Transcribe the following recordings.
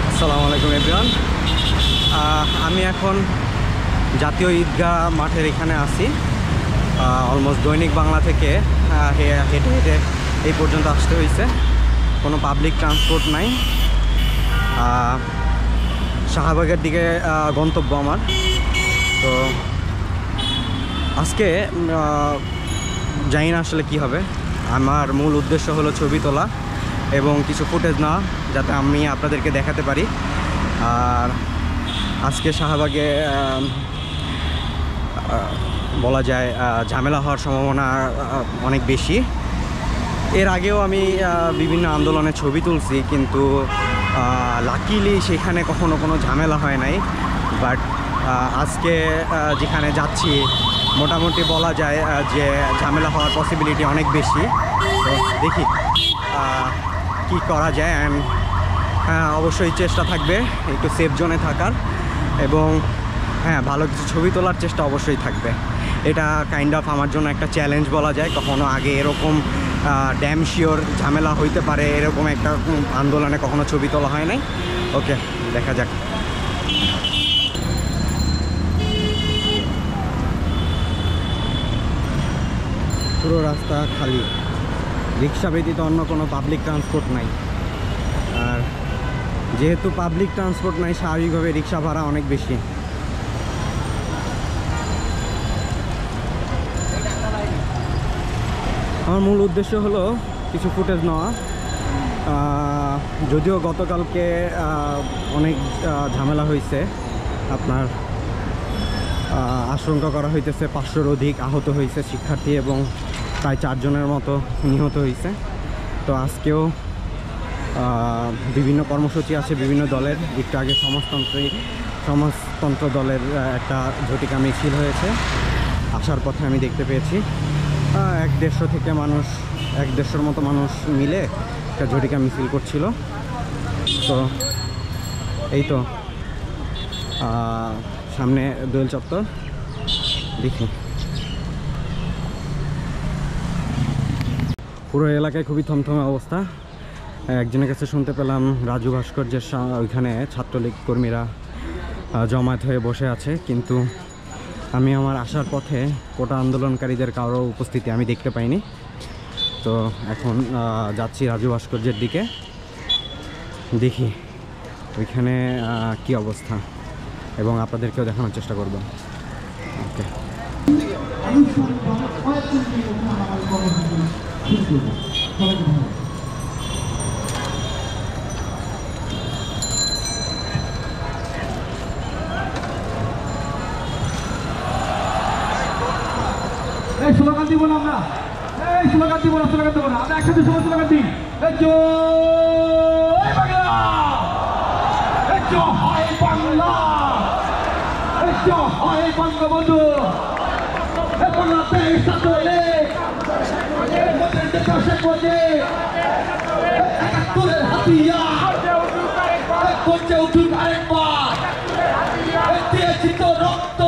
আসসালামু আলাইকুম এভরিওয়ান। আমি এখন জাতীয় ঈদগাহ মাঠের এখানে আছি। অলমোস্ট দৈনিক বাংলা থেকে হেঁটে হেঁটে এই পর্যন্ত আসতে হয়েছে। কোনো পাবলিক ট্রান্সপোর্ট নাই। শাহবাগের দিকে গন্তব্য আমার। তো আজকে জানি না আসলে কী হবে। আমার মূল উদ্দেশ্য হলো ছবি তোলা এবং কিছু ফুটেজ নেওয়া, যাতে আমি আপনাদেরকে দেখাতে পারি। আর আজকে শাহবাগে বলা যায় ঝামেলা হওয়ার সম্ভাবনা অনেক বেশি। এর আগেও আমি বিভিন্ন আন্দোলনে ছবি তুলছি, কিন্তু লাকিলি সেখানে কখনো কোনো ঝামেলা হয় নাই। বাট আজকে যেখানে যাচ্ছি মোটামুটি বলা যায় যে ঝামেলা হওয়ার পসিবিলিটি অনেক বেশি। তো দেখি কি করা যায়। অ্যান্ড অবশ্যই চেষ্টা থাকবে একটু সেফ জোনে থাকার, এবং ভালো কিছু ছবি তোলার চেষ্টা অবশ্যই থাকবে। এটা কাইন্ড অফ আমার জন্য একটা চ্যালেঞ্জ বলা যায়। কখনো আগে এরকম ড্যাম শিওর ঝামেলা হইতে পারে এরকম একটা আন্দোলনে কখনো ছবি তোলা হয় নাই। ওকে, দেখা যাক। পুরো রাস্তা খালি, রিক্সা ব্যতীত অন্য কোনো পাবলিক ট্রান্সপোর্ট নাই। আর যেহেতু পাবলিক ট্রান্সপোর্ট নাই, স্বাভাবিকভাবে রিক্সা ভাড়া অনেক বেশি। আমার মূল উদ্দেশ্য হলো কিছু ফুটেজ নেওয়া। যদিও গতকালকে অনেক ঝামেলা হয়েছে, আপনার আশঙ্কা করা হইতেছে 500-র অধিক আহত হয়েছে শিক্ষার্থী, এবং প্রায় 4 জনের মতো নিহত হয়েছে। তো আজকেও বিভিন্ন কর্মসূচি আছে বিভিন্ন দলের। একটু আগে সমাজতন্ত্র দলের একটা ঝটিকা মিছিল হয়েছে। আসার পথে আমি দেখতে পেয়েছি 150-র মতো মানুষ মিলে একটা ঝটিকা মিছিল করছিল। তো এই তো সামনে দোয়েল চত্বর, দেখি পুরো এলাকায় খুবই থমথমে অবস্থা। একজনের কাছে শুনতে পেলাম রাজু ভাস্কর্যের ওইখানে ছাত্রলীগ কর্মীরা জমায়েত হয়ে বসে আছে, কিন্তু আমি আমার আসার পথে কোটা আন্দোলনকারীদের কারো উপস্থিতি আমি দেখতে পাইনি। তো এখন যাচ্ছি রাজু ভাস্কর্যের দিকে, দেখি ওইখানে কি অবস্থা, এবং আপনাদেরকেও দেখানোর চেষ্টা করব। ওকে, এই স্লোগান দিব না আমরা, এই স্লোগান দিব না, স্লোগান দেবো না আমরা, একসাথে সবাই স্লোগান দিই। জয় বাংলা, জয় বাংলা, জয় বঙ্গবন্ধু, বাংলাদেশ ছাত্রলীগ, একাত্তরের হাতিয়ার গর্জে উঠুক আরেকবার, দিয়েছি তো রক্ত,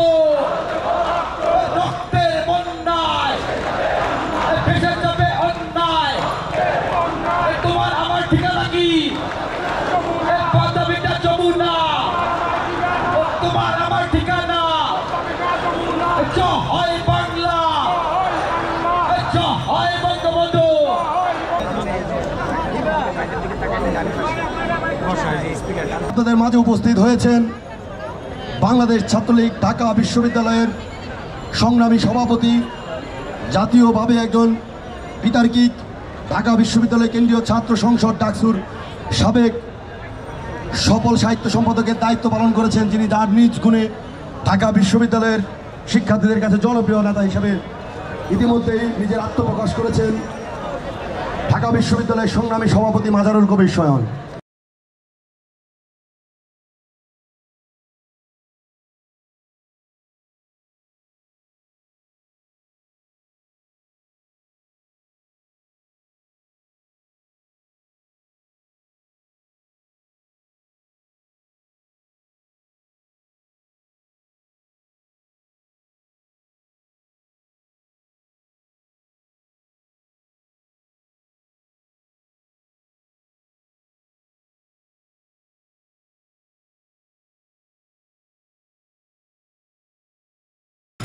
রক্তের বন্যায় ভেসে যাবে অন্যায়। তোমার আমার ঠিকানা কি? বাদাবিটা যমুনা, তোমার আমার ঠিকানা। জয় বাংলা, জয় বঙ্গবন্ধু। আপনাদের মাঝে উপস্থিত হয়েছেন বাংলাদেশ ছাত্রলীগ ঢাকা বিশ্ববিদ্যালয়ের সংগ্রামী সভাপতি, জাতীয়ভাবে একজন বিতার্কিক, ঢাকা বিশ্ববিদ্যালয় কেন্দ্রীয় ছাত্র সংসদ ডাকসুর সাবেক সফল সাহিত্য সম্পাদকের দায়িত্ব পালন করেছেন, যিনি তার নিজ গুণে ঢাকা বিশ্ববিদ্যালয়ের শিক্ষার্থীদের কাছে জনপ্রিয় নেতা হিসেবে ইতিমধ্যেই নিজের আত্মপ্রকাশ করেছেন ঢাকা বিশ্ববিদ্যালয়ের সংগ্রামী সভাপতি মাজারুল কবির শয়ন।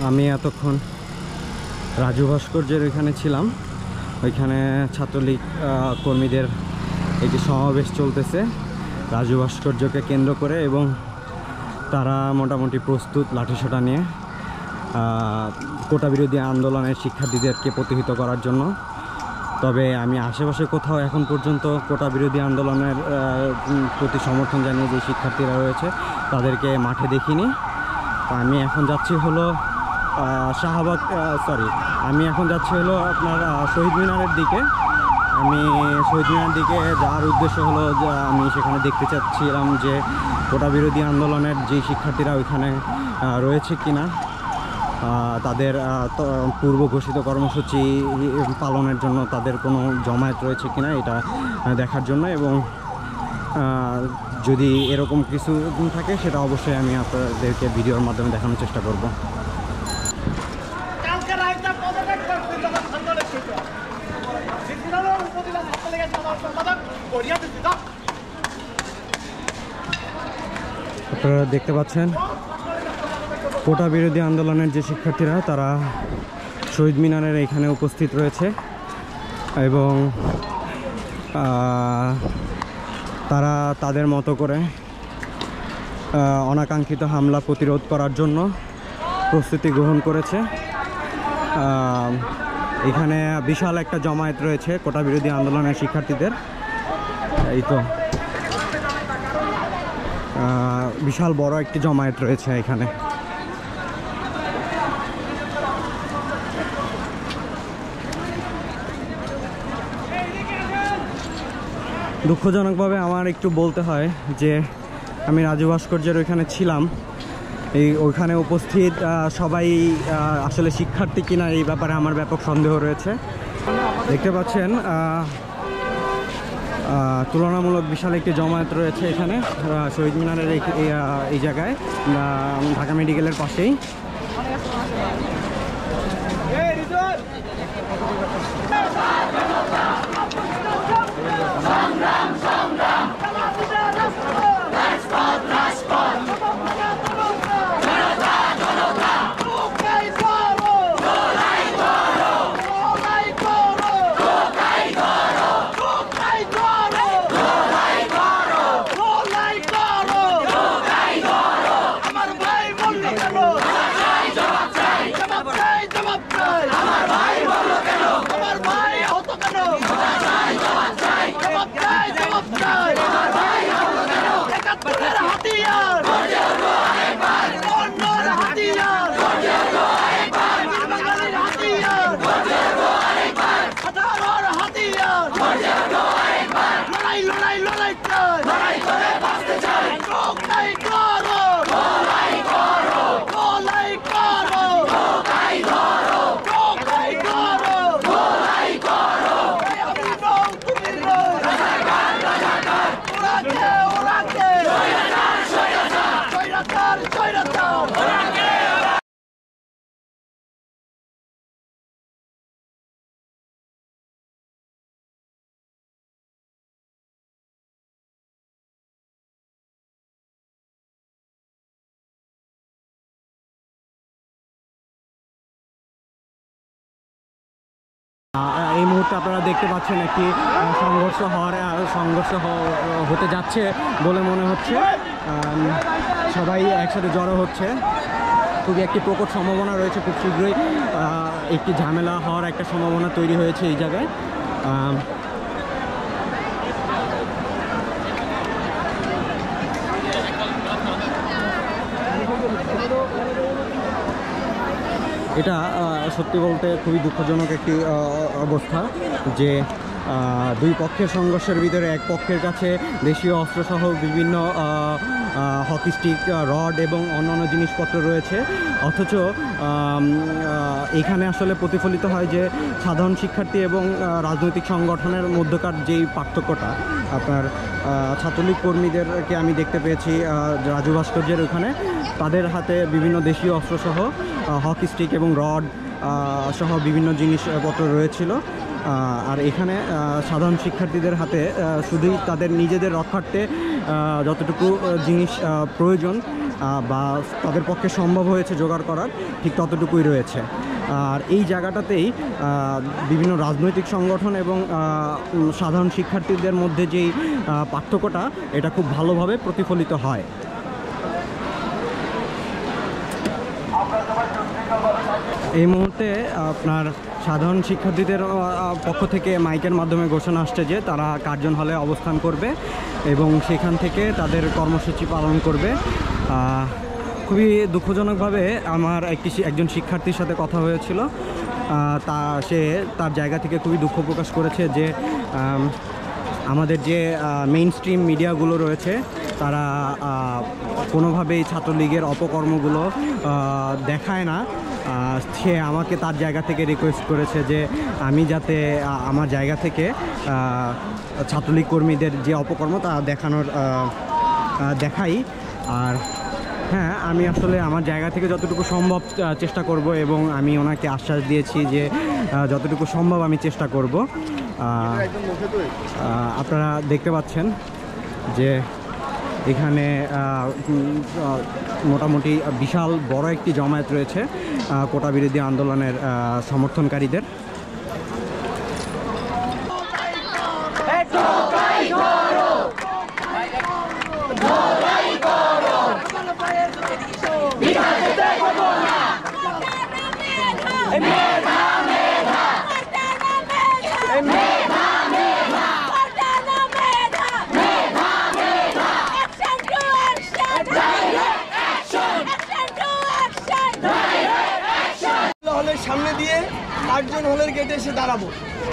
আমি এতক্ষণ রাজু ভাস্কর্যের ওইখানে ছিলাম। ওইখানে ছাত্রলীগ কর্মীদের একটি সমাবেশ চলতেছে রাজু ভাস্কর্যকে কেন্দ্র করে, এবং তারা মোটামুটি প্রস্তুত লাঠিসোঁটা নিয়ে কোটা বিরোধী আন্দোলনের শিক্ষার্থীদেরকে প্রতিহত করার জন্য। তবে আমি আশেপাশে কোথাও এখন পর্যন্ত কোটা বিরোধী আন্দোলনের প্রতি সমর্থন জানিয়ে যে শিক্ষার্থীরা রয়েছে তাদেরকে মাঠে দেখিনি। আমি এখন যাচ্ছি হলো শাহবাগ, আমি এখন যাচ্ছি হলো আপনার শহীদ মিনারের দিকে। আমি শহীদ মিনারের দিকে যাওয়ার উদ্দেশ্য হলো যে আমি সেখানে দেখতে চাচ্ছিলাম যে কোটা বিরোধী আন্দোলনের যে শিক্ষার্থীরা ওইখানে রয়েছে কিনা, তাদের পূর্ব ঘোষিত কর্মসূচি পালনের জন্য তাদের কোনো জমায়েত রয়েছে কিনা এটা দেখার জন্য, এবং যদি এরকম কিছু থাকে সেটা অবশ্যই আমি আপনাদেরকে ভিডিওর মাধ্যমে দেখানোর চেষ্টা করব। আপনারা দেখতে পাচ্ছেন কোটা বিরোধী আন্দোলনের যে শিক্ষার্থীরা তারা শহীদ মিনারের এখানে উপস্থিত রয়েছে, এবং তারা তাদের মতো করে অনাকাঙ্ক্ষিত হামলা প্রতিরোধ করার জন্য প্রস্তুতি গ্রহণ করেছে। এখানে বিশাল একটা জমায়েত রয়েছে কোটা বিরোধী আন্দোলনের শিক্ষার্থীদের। এই তো বিশাল বড় একটি জমায়েত রয়েছে এখানে। দুঃখজনকভাবে আমার একটু বলতে হয় যে আমি রাজু ভাস্কর্যের ওইখানে ছিলাম, ওইখানে উপস্থিত সবাই আসলে শিক্ষার্থী কিনা এই ব্যাপারে আমার ব্যাপক সন্দেহ রয়েছে। দেখতে পাচ্ছেন তুলনামূলক বিশাল একটি জমায়েত রয়েছে এখানে শহীদ মিনারের এই জায়গায়, ঢাকা মেডিকেলের পাশেই। এই মুহূর্তে আপনারা দেখতে পাচ্ছেন একটি সংঘর্ষ হতে যাচ্ছে বলে মনে হচ্ছে। সবাই একসাথে জড়ো হচ্ছে, খুবই একটি প্রকট সম্ভাবনা রয়েছে। খুব শীঘ্রই একটি ঝামেলা হওয়ার একটা সম্ভাবনা তৈরি হয়েছে এই জায়গায়। এটা সত্যি বলতে খুবই দুঃখজনক একটি অবস্থা যে দুই পক্ষের সংঘর্ষের ভিতরে এক পক্ষের কাছে দেশীয় অস্ত্রসহ বিভিন্ন হকি স্টিক, রড এবং অন্যান্য জিনিসপত্র রয়েছে, অথচ এখানে আসলে প্রতিফলিত হয় যে সাধারণ শিক্ষার্থী এবং রাজনৈতিক সংগঠনের মধ্যকার যেই পার্থক্যটা। আপনার ছাত্রলীগ কর্মীদেরকে আমি দেখতে পেয়েছি রাজু ভাস্কর্যের ওখানে, তাদের হাতে বিভিন্ন দেশীয় অস্ত্রসহ হকি স্টিক এবং রড সহ বিভিন্ন জিনিসপত্র রয়েছিল। আর এখানে সাধারণ শিক্ষার্থীদের হাতে শুধুই তাদের নিজেদের রক্ষার্থে যতটুকু জিনিস প্রয়োজন বা তাদের পক্ষে সম্ভব হয়েছে জোগাড় করার, ঠিক ততটুকুই রয়েছে। আর এই জায়গাটাতেই বিভিন্ন রাজনৈতিক সংগঠন এবং সাধারণ শিক্ষার্থীদের মধ্যে যেই পার্থক্যটা, এটা খুব ভালোভাবে প্রতিফলিত হয়। এই মুহূর্তে আপনার সাধারণ শিক্ষার্থীদের পক্ষ থেকে মাইকের মাধ্যমে ঘোষণা আসছে যে তারা কার্জন হলে অবস্থান করবে এবং সেখান থেকে তাদের কর্মসূচি পালন করবে। খুবই দুঃখজনকভাবে আমার একজন শিক্ষার্থীর সাথে কথা হয়েছিল। সে তার জায়গা থেকে খুবই দুঃখ প্রকাশ করেছে যে আমাদের যে মেইন স্ট্রিম মিডিয়াগুলো রয়েছে তারা কোনোভাবেই ছাত্রলীগের অপকর্মগুলো দেখায় না। সে আমাকে তার জায়গা থেকে রিকোয়েস্ট করেছে যে আমি যাতে আমার জায়গা থেকে ছাত্রলীগ কর্মীদের যে অপকর্ম তা দেখাই। আর হ্যাঁ, আমি আসলে আমার জায়গা থেকে যতটুকু সম্ভব চেষ্টা করব এবং আমি ওনাকে আশ্বাস দিয়েছি যে যতটুকু সম্ভব আমি চেষ্টা করব। আপনারা দেখতে পাচ্ছেন যে এখানে মোটামুটি বিশাল বড় একটি জমায়েত রয়েছে কোটা বিরোধী আন্দোলনের সমর্থনকারীদের। হলের সামনে দিয়ে কার্জন হলের গেটে এসে দাঁড়াবো,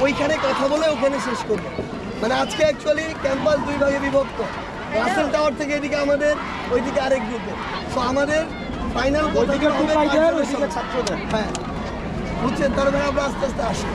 ওইখানে কথা বলে ওখানে শেষ করবো। মানে আজকে অ্যাকচুয়ালি ক্যাম্পাস দুই ভাগে বিভক্ত, রাসেল টাওয়ার থেকে এদিকে আমাদের, ওইদিকে আরেক গ্রুপে। তো আমাদের ফাইনাল ছাত্রদের, হ্যাঁ বুঝছেন, তারপরে আমরা আস্তে আস্তে আসি।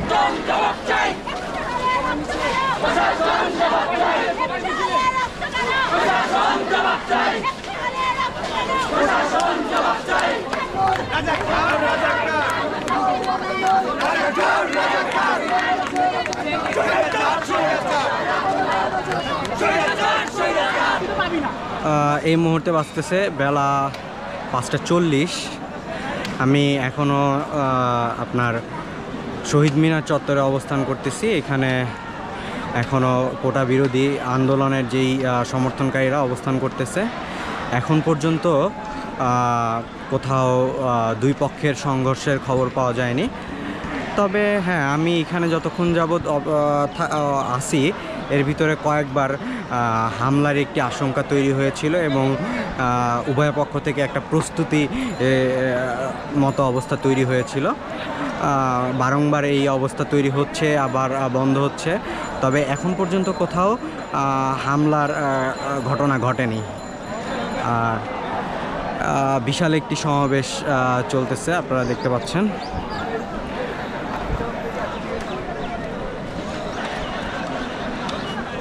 এই মুহূর্তে বাজতেছে বেলা 5:40। আমি এখনও আপনার শহীদ মিনার চত্বরে অবস্থান করতেছি। এখানে এখনও কোটা বিরোধী আন্দোলনের যেই সমর্থনকারীরা অবস্থান করতেছে। এখন পর্যন্ত কোথাও দুই পক্ষের সংঘর্ষের খবর পাওয়া যায়নি। তবে হ্যাঁ, আমি এখানে যতক্ষণ যাবৎ আসি এর ভিতরে কয়েকবার হামলার একটি আশঙ্কা তৈরি হয়েছিল এবং উভয় পক্ষ থেকে একটা প্রস্তুতি মতো অবস্থা তৈরি হয়েছিল। বারংবার এই অবস্থা তৈরি হচ্ছে, আবার বন্ধ হচ্ছে। তবে এখন পর্যন্ত কোথাও হামলার ঘটনা ঘটেনি। আর বিশাল একটি সমাবেশ চলতেছে, আপনারা দেখতে পাচ্ছেন।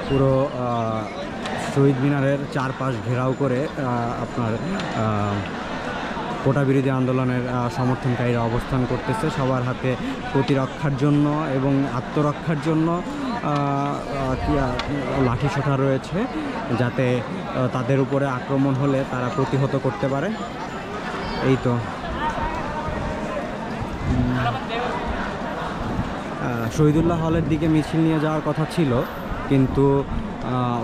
পুরো শহীদ মিনারের চারপাশ ঘেরাও করে আপনার কোটা বিরোধী আন্দোলনের সমর্থনকারীরা অবস্থান করতেছে। সবার হাতে প্রতিরক্ষার জন্য এবং আত্মরক্ষার জন্য লাঠিসোঁটা রয়েছে, যাতে তাদের উপরে আক্রমণ হলে তারা প্রতিহত করতে পারে। এই তো শহীদুল্লাহ হলের দিকে মিছিল নিয়ে যাওয়ার কথা ছিল, কিন্তু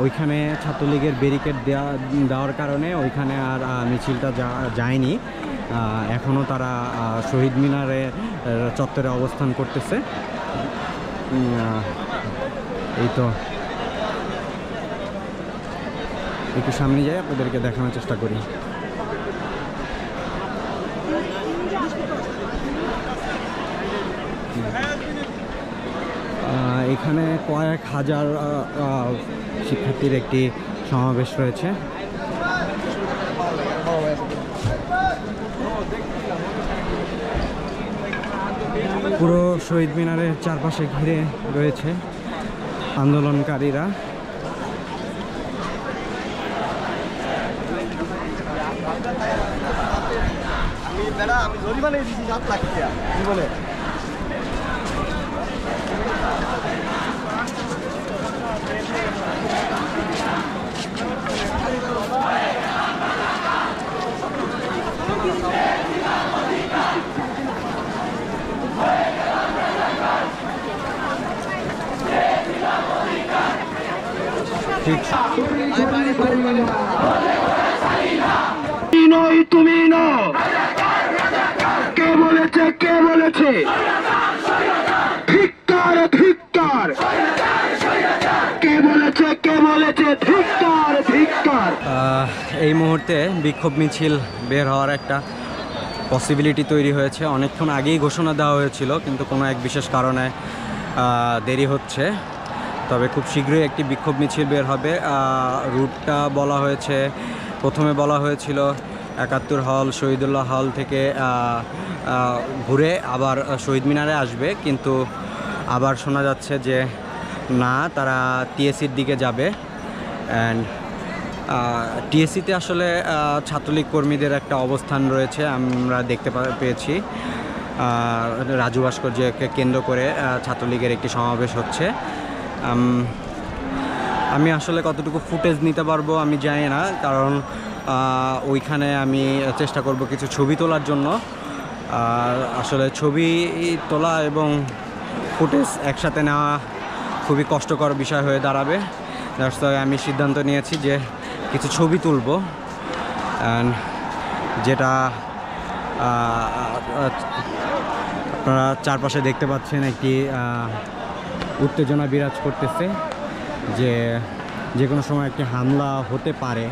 ওইখানে ছাত্রলীগের ব্যারিকেড দেওয়ার কারণে ওইখানে আর মিছিলটা যায়নি। এখনও তারা শহীদ মিনারে চত্বরে অবস্থান করতেছে। এই তো একটু সামনে যাই, আপনাদেরকে দেখানোর চেষ্টা করি। এখানে কয়েক হাজার শিক্ষার্থীর একটি সমাবেশ রয়েছে। পুরো শহীদ মিনারের চারপাশে ঘিরে রয়েছে আন্দোলনকারীরা। আমি জরিমানা দিয়েছি 7 লাখ টাকা জীবনে। ঠিক নই তুমি নও, কে বলেছে কে বলেছে, ধিক্কার ধিক্কার, কে বলেছে কে বলেছে, ধিক্কার ধিক্কার। এই মুহূর্তে বিক্ষোভ মিছিল বের হওয়ার একটা পসিবিলিটি তৈরি হয়েছে। অনেকক্ষণ আগেই ঘোষণা দেওয়া হয়েছিল, কিন্তু কোনো এক বিশেষ কারণে দেরি হচ্ছে। তবে খুব শীঘ্রই একটি বিক্ষোভ মিছিল বের হবে। রুটটা বলা হয়েছে, প্রথমে বলা হয়েছিল ৭১ হল, শহীদুল্লাহ হল থেকে ঘুরে আবার শহীদ মিনারে আসবে, কিন্তু আবার শোনা যাচ্ছে যে না, তারা টিএসসির দিকে যাবে। অ্যান্ড টিএসসিতে আসলে ছাত্রলীগ কর্মীদের একটা অবস্থান রয়েছে, আমরা দেখতে পেয়েছি। রাজু ভাস্কর্যকে কেন্দ্র করে ছাত্রলীগের একটি সমাবেশ হচ্ছে। আমি আসলে কতটুকু ফুটেজ নিতে পারবো আমি জানি না, কারণ ওইখানে আমি চেষ্টা করব কিছু ছবি তোলার জন্য। আসলে ছবি তোলা এবং ফুটেজ একসাথে নেওয়া খুবই কষ্টকর বিষয় হয়ে দাঁড়াবে। দ্যাটস ওয়াই আমি সিদ্ধান্ত নিয়েছি যে কিছু ছবি তুলব, যেটা আপনারা চারপাশে দেখতে পাচ্ছেন। একটি উত্তেজনা বিরাজ করতেছে যে কোনো সময় একটি হামলা হতে পারে।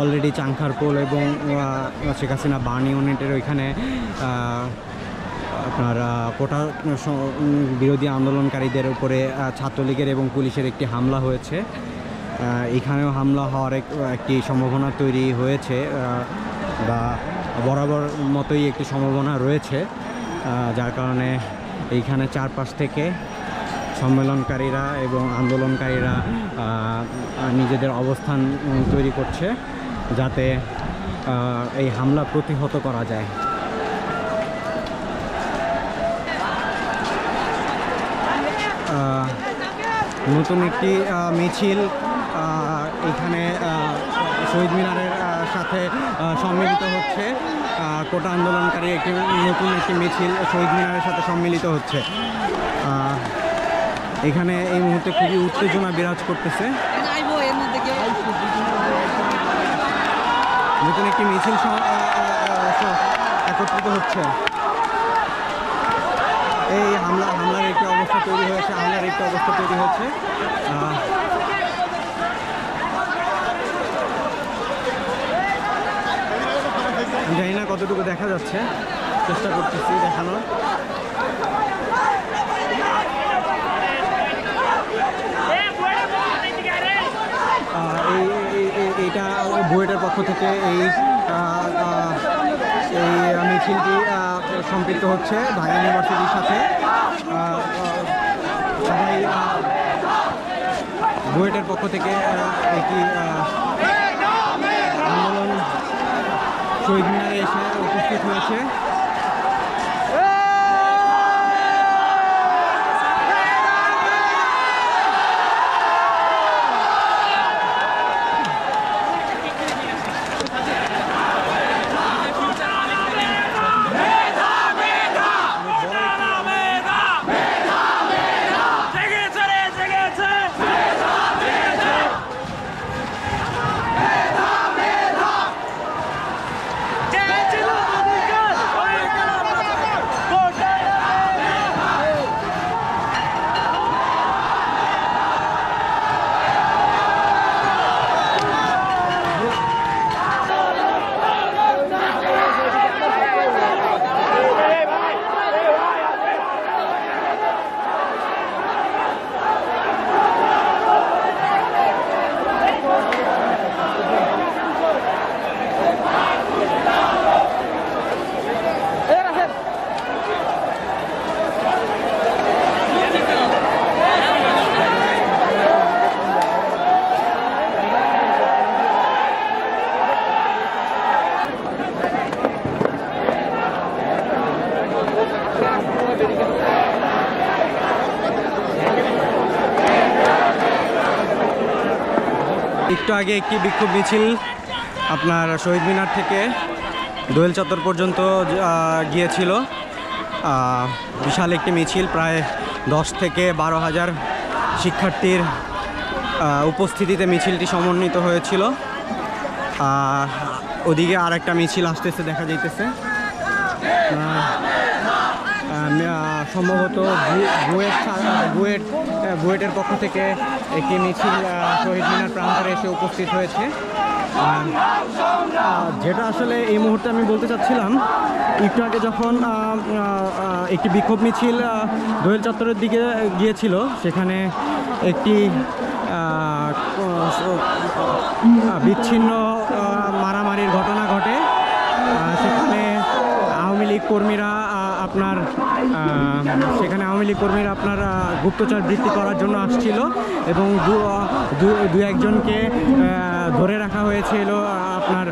অলরেডি চাংখারপোল এবং শেখ হাসিনা বার্ন ইউনিটের ওইখানে আপনার কোটা বিরোধী আন্দোলনকারীদের উপরে ছাত্রলীগের এবং পুলিশের একটি হামলা হয়েছে। এখানেও হামলা হওয়ার একটি সম্ভাবনা তৈরি হয়েছে, বা বরাবর মতোই একটি সম্ভাবনা রয়েছে, যার কারণে এইখানে চারপাশ থেকে সম্মেলনকারীরা এবং আন্দোলনকারীরা নিজেদের অবস্থান তৈরি করছে, যাতে এই হামলা প্রতিহত করা যায়। নতুন একটি মিছিল এখানে শহীদ মিনারের সাথে সম্মিলিত হচ্ছে। কোটা আন্দোলনকারী নতুন একটি মিছিল শহীদ মিনারের সাথে সম্মিলিত হচ্ছে। এখানে এই মুহূর্তে খুবই উত্তেজনা বিরাজ করতেছে। নতুন একটি মিছিল একত্রিত হচ্ছে। এই হামলার একটি অবস্থা তৈরি হয়েছে, জানি না কতটুকু দেখা যাচ্ছে, চেষ্টা করতেছি দেখানোর। এইটা বুয়েটের পক্ষ থেকে এই মিছিলটি সম্পৃক্ত হচ্ছে ঢাকা ইউনিভার্সিটির সাথে। সবাই বুয়েটের পক্ষ থেকে একটি আন্দোলন শহীদ মিনারে এসে উপস্থিত হয়েছে। একটু আগে একটি বিক্ষোভ মিছিল আপনার শহীদ মিনার থেকে দোয়েল চত্বর পর্যন্ত গিয়েছিল। বিশাল একটি মিছিল, প্রায় 10 থেকে 12 হাজার শিক্ষার্থীর উপস্থিতিতে মিছিলটি সমন্বিত হয়েছিল। ওদিকে আর একটা মিছিল আসতেছে দেখা যাইতেছে, সম্ভবত বুয়েটের পক্ষ থেকে একটি মিছিল শহীদ মিনার প্রান্তরে এসে উপস্থিত হয়েছে। যেটা আসলে এই মুহূর্তে আমি বলতে চাচ্ছিলাম, একটু আগে যখন একটি বিক্ষোভ মিছিল দোয়েল চত্বরের দিকে গিয়েছিল, সেখানে একটি বিচ্ছিন্ন মারামারির ঘটনা ঘটে। সেখানে আওয়ামী লীগ কর্মীরা আপনার গুপ্তচর বৃত্তি করার জন্য আসছিল এবং দু একজনকে ধরে রাখা হয়েছিল আপনার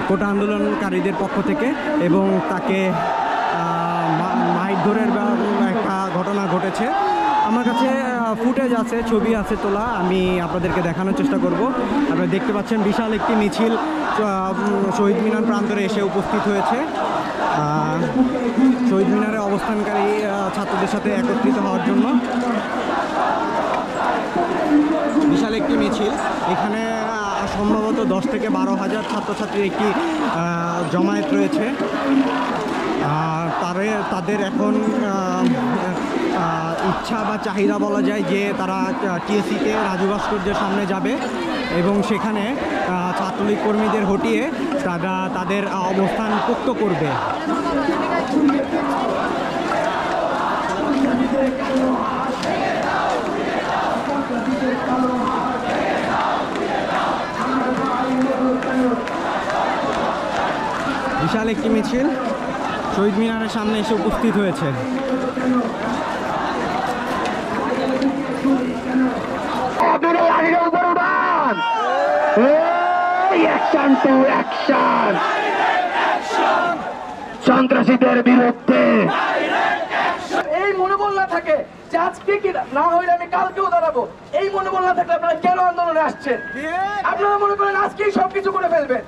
কোটা আন্দোলনকারীদের পক্ষ থেকে, এবং তাকে মারধরের একটা ঘটনা ঘটেছে। আমার কাছে ফুটেজ আছে, ছবি আছে তোলা, আমি আপনাদেরকে দেখানোর চেষ্টা করব। আপনারা দেখতে পাচ্ছেন বিশাল একটি মিছিল শহীদ মিনার প্রান্তরে এসে উপস্থিত হয়েছে। শহীদ মিনারে অবস্থানকারী ছাত্রদের সাথে একত্রিত হওয়ার জন্য বিশাল একটি মিছিল। এখানে সম্ভবত 10 থেকে 12,000 ছাত্রছাত্রীর একটি জমায়েত রয়েছে। তাদের এখন ইচ্ছা বা চাহিদা বলা যায় যে তারা টিএসসিতে রাজু ভাস্কর্যের সামনে যাবে এবং সেখানে ছাত্রলীগ কর্মীদের হটিয়ে তারা তাদের অবস্থান পোক্ত করবে। বিশাল একটি মিছিল শহীদ মিনারের সামনে এসে উপস্থিত হয়েছে। সন্ত্রাসীদের বিরুদ্ধে এই মনোবল না থাকে যে আজকে কি না হইলে আমি কালকেও দাঁড়াবো, এই মনোবল না থাকলে আপনারা কেন আন্দোলনে আসছেন? আপনারা মনে করেন আজকেই সবকিছু করে ফেলবেন,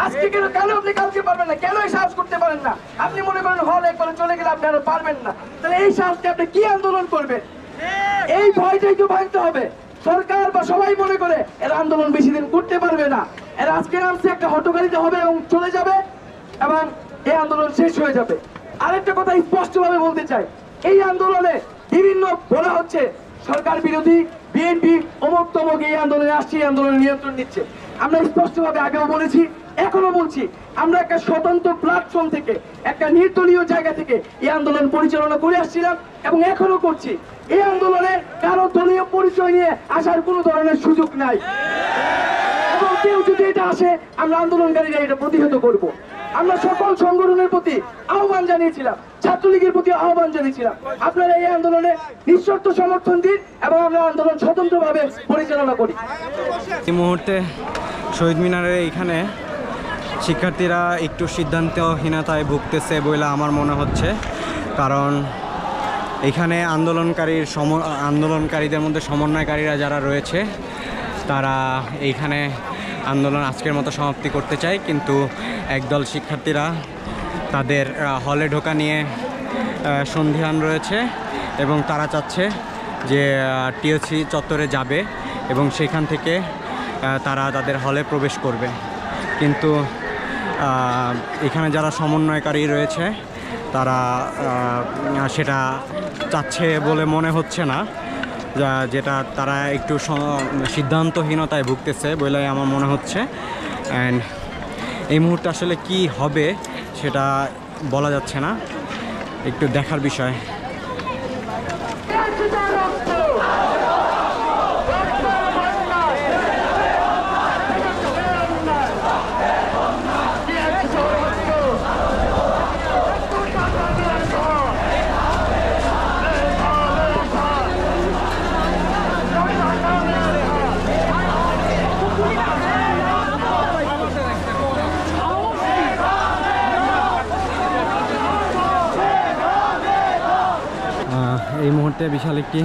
আজকে কেন আপনি কালকে পারবেন না? কেন এই সাহস করতে পারেন না? আপনি মনে করেন হল একবার চলে গেলে আপনি আরো পারবেন না, তাহলে এই সাহসকে আপনি কি আন্দোলন করবেন? এই ভয়টাই তো ভাঙতে হবে। সরকার বা সবাই মনে করে এরা আন্দোলন বেশি দিন করতে পারবে না, এরা আজকে নামছে একটা হটকারিতে হবে এবং চলে যাবে এবং এই আন্দোলন শেষ হয়ে যাবে। আরেকটা কথা স্পষ্টভাবে বলতে চাই, এই আন্দোলনে বিভিন্ন বলা হচ্ছে সরকার বিরোধী, বিএনপি অমুক তমুক এই আন্দোলনে আসছে, এই আন্দোলনের নিয়ন্ত্রণ নিচ্ছে। আমরা স্পষ্টভাবে আগেও বলেছি, এখনো বলছি, আমরা একটা স্বতন্ত্র প্ল্যাটফর্ম থেকে, একটা নির্দলীয় জায়গা থেকে এই আন্দোলন পরিচালনা করে আসছিলাম এবং এখনো করছি। এই আন্দোলনে কারো দলীয় পরিচয় নিয়ে আসার কোনো ধরনের সুযোগ নাই এবং কেউ যদি এটা আসে আমরা আন্দোলনকারীরা এটা প্রতিহত করব। আমরা সকল সংগঠনের প্রতি আহ্বান জানিয়েছিলাম, ছাত্রলীগের প্রতি আহ্বান জানিয়েছিলাম, আপনারা এই আন্দোলনে নিঃশর্ত সমর্থন দিন এবং আমরা আন্দোলন স্বতন্ত্রভাবে পরিচালনা করি। এই মুহূর্তে শহীদ মিনারে এখানে শিক্ষার্থীরা একটু সিদ্ধান্তহীনতায় ভুগতেছে বলে আমার মনে হচ্ছে, কারণ এখানে আন্দোলনকারীদের মধ্যে সমন্বয়কারীরা যারা রয়েছে তারা এইখানে আন্দোলন আজকের মতো সমাপ্তি করতে চায়, কিন্তু একদল শিক্ষার্থীরা তাদের হলে ঢোকা নিয়ে সন্দিহান রয়েছে এবং তারা চাচ্ছে যে টিএসসি চত্বরে যাবে এবং সেখান থেকে তারা তাদের হলে প্রবেশ করবে। কিন্তু এখানে যারা সমন্বয়কারী রয়েছে তারা সেটা চাচ্ছে বলে মনে হচ্ছে না, যেটা তারা একটু সিদ্ধান্তহীনতায় ভুগতেছে বলে আমার মনে হচ্ছে। অ্যান্ড এই মুহূর্তে আসলে কি হবে সেটা বলা যাচ্ছে না, একটু দেখার বিষয়। এই মুহূর্তে বিশাল একটি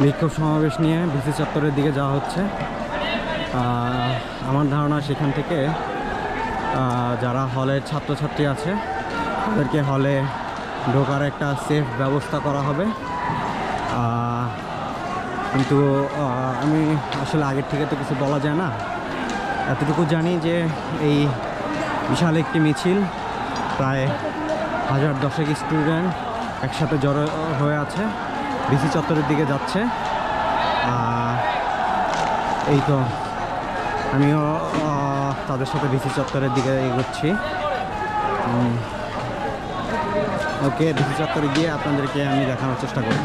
বিক্ষোভ সমাবেশ নিয়ে ভিসি চত্বরের দিকে যাওয়া হচ্ছে। আমার ধারণা সেখান থেকে যারা হলের ছাত্রছাত্রী আছে তাদেরকে হলে ঢোকার একটা সেফ ব্যবস্থা করা হবে কিন্তু আমি আসলে আগের থেকে তো কিছু বলা যায় না। এতটুকু জানি যে এই বিশাল একটি মিছিল, প্রায় 1010 স্টুডেন্ট একসাথে জড়ো হয়ে আছে, ডিসি চত্বরের দিকে যাচ্ছে। এই তো আমিও তাদের সাথে ডিসি চত্বরের দিকে এগোচ্ছি। ওকে, ডিসি চত্বরে গিয়ে আপনাদেরকে আমি দেখানোর চেষ্টা করব।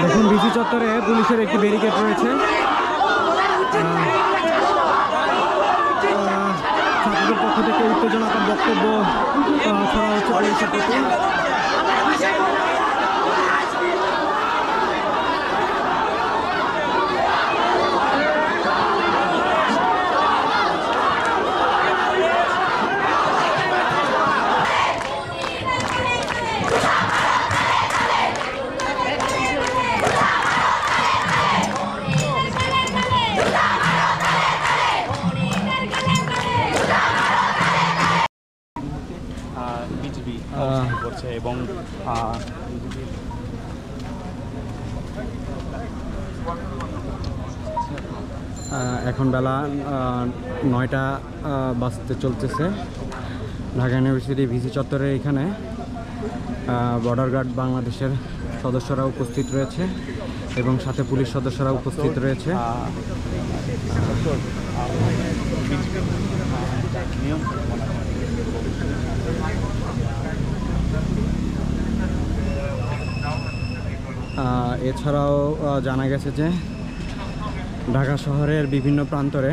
দেখুন, ডিসি চত্বরে পুলিশের একটি ব্যারিকেড রয়েছে। ছাত্রদের পক্ষ থেকে উত্তেজনাকর বক্তব্য ছড়া হচ্ছে পুলিশের প্রতি। বিজিবি অবস্থান করছে এবং এখন বেলা 9টা বাজতে চলতেছে। ঢাকা ইউনিভার্সিটি ভিসি চত্বরের এখানে বর্ডার গার্ড বাংলাদেশের সদস্যরা উপস্থিত রয়েছে এবং সাথে পুলিশ সদস্যরা উপস্থিত রয়েছে। এছাড়াও জানা গেছে যে ঢাকা শহরের বিভিন্ন প্রান্তরে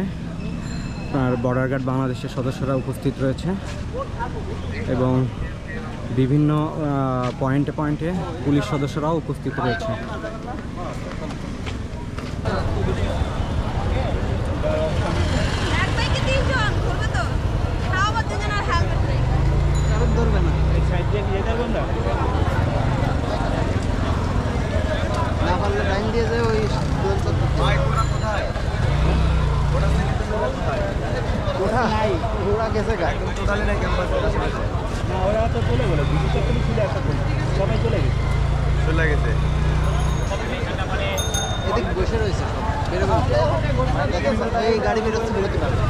বর্ডার গার্ড বাংলাদেশের সদস্যরা উপস্থিত রয়েছে এবং বিভিন্ন পয়েন্টে পয়েন্টে পুলিশ সদস্যরাও উপস্থিত রয়েছে। ওরা গেছে গা টোটালি নাই ক্যাম্পাসে না, ওরা তো চলে গেলো, বিজু চত্বরে ছিল একটা, সবাই চলে গেছে। এদিক বসে রয়েছে সব বেরোবে, এই গাড়ি বেরোচ্ছে বেরোতে পারবে।